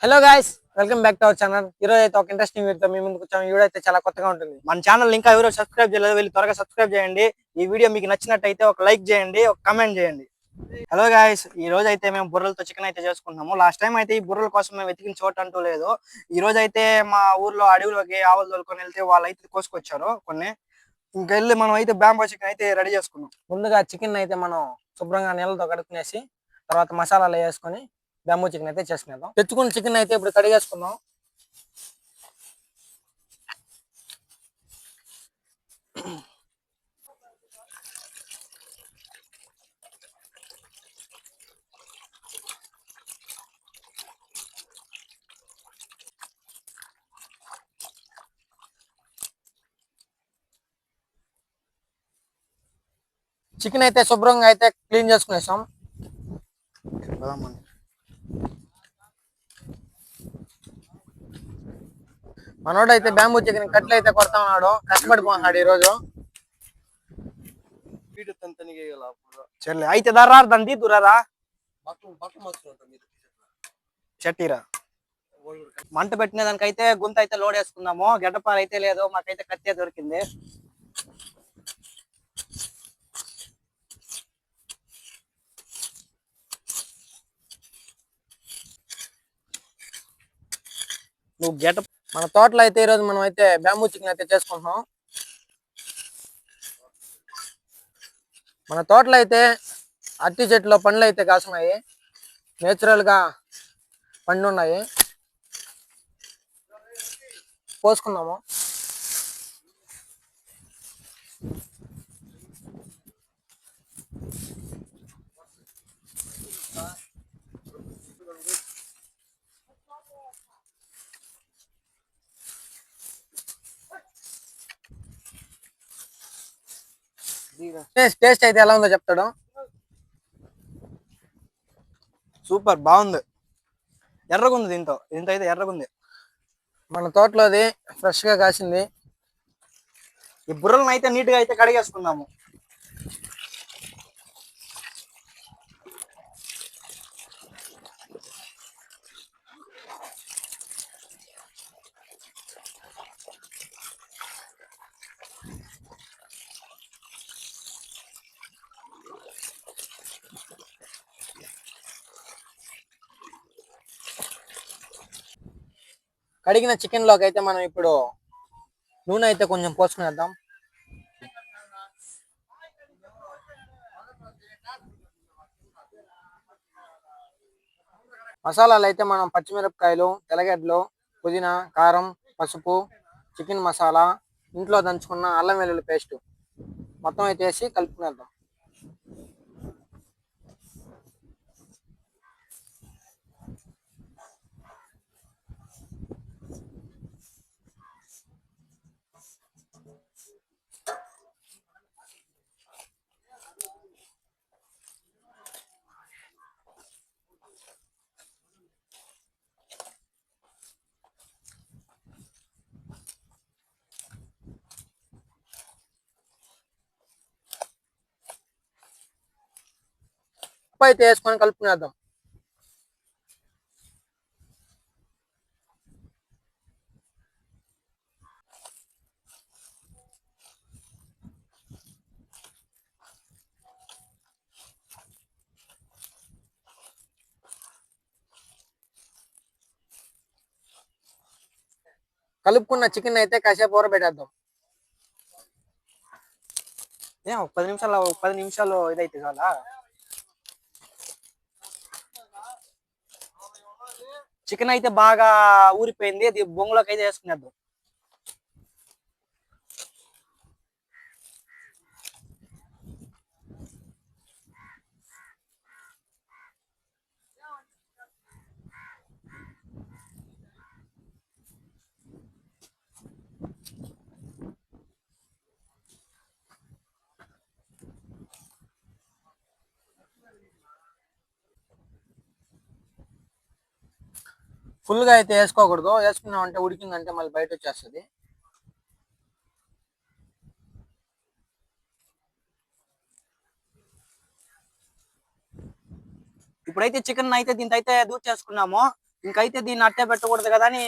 Hello guys, welcome back to our channel. ఈరోజు అయితే ఒక ఇంట్రెస్టింగ్ వీడియోతో మీ ముందుకు వచ్చాము. ఈ వీడియో అయితే చాలా కొత్తగా ఉంటుంది. మన ఛానల్ ఇంకా ఎవరో సబ్స్క్రైబ్ చేయలేదు, వెళ్ళి త్వరగా సబ్స్క్రైబ్ చేయండి. ఈ వీడియో మీకు నచ్చినట్టయితే ఒక లైక్ చేయండి, ఒక కమెంట్ చేయండి. హలో గాయ్స్, ఈ రోజు అయితే మేము బుర్రలతో చికెన్ అయితే చేసుకుంటున్నాము. లాస్ట్ టైం అయితే ఈ బుర్రల కోసం మేము వెతికిన చోటు అంటూ లేదు. ఈ రోజు అయితే మా ఊర్లో అడవిలోకి ఆవులు తోలుకొని వెళ్తే వాళ్ళు అయితే కోసుకొచ్చారు కొన్ని. ఇంకెళ్ళి మనం అయితే బ్యాంబో చికెన్ అయితే రెడీ చేసుకున్నాం. ముందుగా చికెన్ అయితే మనం శుభ్రంగా నీళ్ళతో కడుక్కునేసి తర్వాత మసాలాలు వేసుకొని బ్యాంబో చికెన్ అయితే చేసుకునేద్దాం. తెచ్చుకున్న చికెన్ అయితే ఇప్పుడు కడిగేసుకుందాం. చికెన్ అయితే శుభ్రంగా అయితే క్లీన్ చేసుకునేసాం. మనోడు అయితే బ్యాంబూ చికెన్ కట్లు అయితే కొడతా ఉన్నాడు, కష్టపడిపోతున్నాడు ఈ రోజు. చెల్లి అయితే దర్రా దాన్ని తీతురారా చట్టీరా. మంట పెట్టిన దానికైతే గుంత అయితే లోడ్ వేసుకున్నాము. గడ్డపాలు అయితే లేదు, మాకైతే కత్తి దొరికింది. నువ్వు గెట మన తోటలో అయితే ఈరోజు మనం అయితే బ్యాంబూ చికెన్ అయితే చేసుకుంటున్నాం. మన తోటలో అయితే అరటి చెట్లో పండ్లు అయితే కాసున్నాయి, నేచురల్ గా పండు ఉన్నాయి, పోసుకున్నాము. టేస్ట్ అయితే ఎలా ఉందో చెప్తాడు. సూపర్, బాగుంది. ఎర్రగుంది, దీంతో అయితే ఎర్రగుంది. మన తోటలోది ఫ్రెష్ గా కాసింది. ఈ బుర్రలను అయితే నీట్ గా అయితే కడిగేసుకున్నాము. కడిగిన చికెన్ లోకి అయితే మనం ఇప్పుడు నూనె అయితే కొంచెం పోసుకునేద్దాం. మసాలాలు అయితే మనం పచ్చిమిరపకాయలు, తెల్లగడ్డలు, పుదీనా, కారం, పసుపు, చికెన్ మసాలా, ఇంట్లో దంచుకున్న అల్లం వెల్లుల్లి పేస్ట్ మొత్తం అయితే వేసి కలుపుకునేద్దాం. ఉప్పు అయితే వేసుకొని కలుపుకునేద్దాం. కలుపుకున్న చికెన్ అయితే కాసేపు ఊరబెట్టేద్దాం. ఒక 10 నిమిషాలు ఇదైతే చాలా. చికెన్ అయితే బాగా ఊరిపోయింది, అది బొంగులోకి అయితే వేసుకునేద్దాం. ఫుల్గా అయితే వేసుకోకూడదు, వేసుకున్నామంటే ఉడికిందంటే మళ్ళీ బయట వచ్చేస్తుంది. ఇప్పుడైతే చికెన్ అయితే దీంతో అయితే దూర్ చేసుకున్నాము. ఇంకైతే దీన్ని అట్టే పెట్టకూడదు కదా అని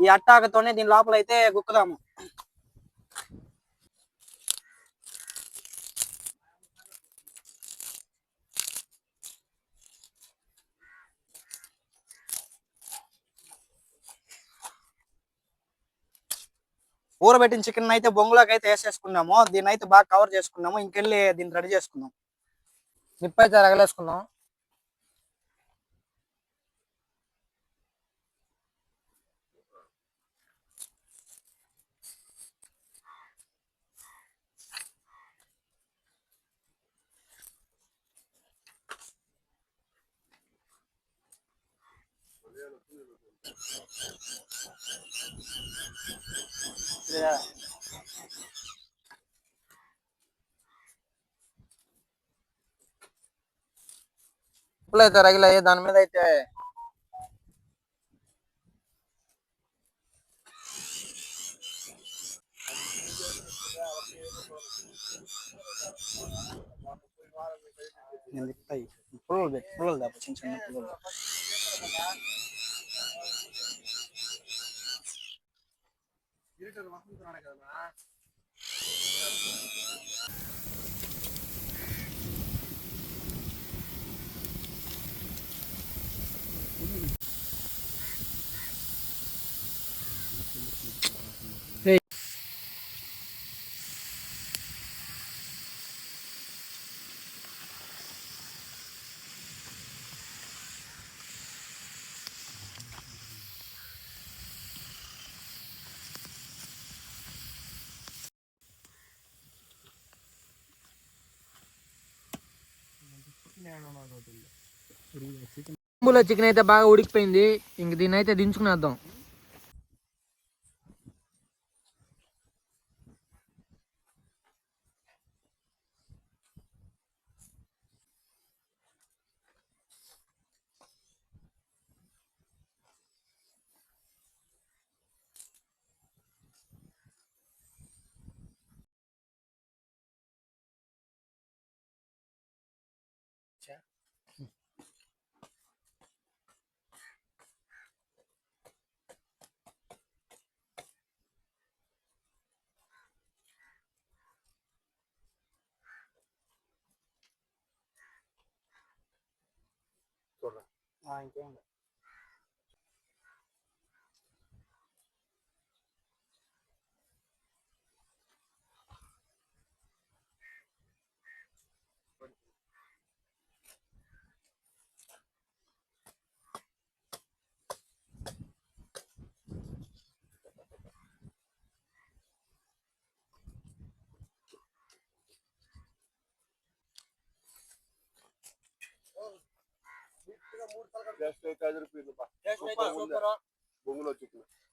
ఈ అట్టాకతోనే దీని లోపల అయితే గుక్కుదాము. ఊరబెట్టిన చికెన్ అయితే బొంగులోకి అయితే వేసేసుకున్నాము. దీన్ని అయితే బాగా కవర్ చేసుకున్నాము. ఇంకెళ్ళి దీన్ని రెడీ చేసుకుందాం. నిప్పు అయితే రగలేసుకుందాం. నిప్పులు అయితే రగిలాయి. దాని మీద అయితే పుల్లలు పుల్లలు దాపు చిన్న చిన్న పుల్లలు. చికెన్ అయితే బాగా ఉడికిపోయింది. ఇంక దీన్ని అయితే దించుకునేద్దాం. ఇంకేం బొంగులో చికెన్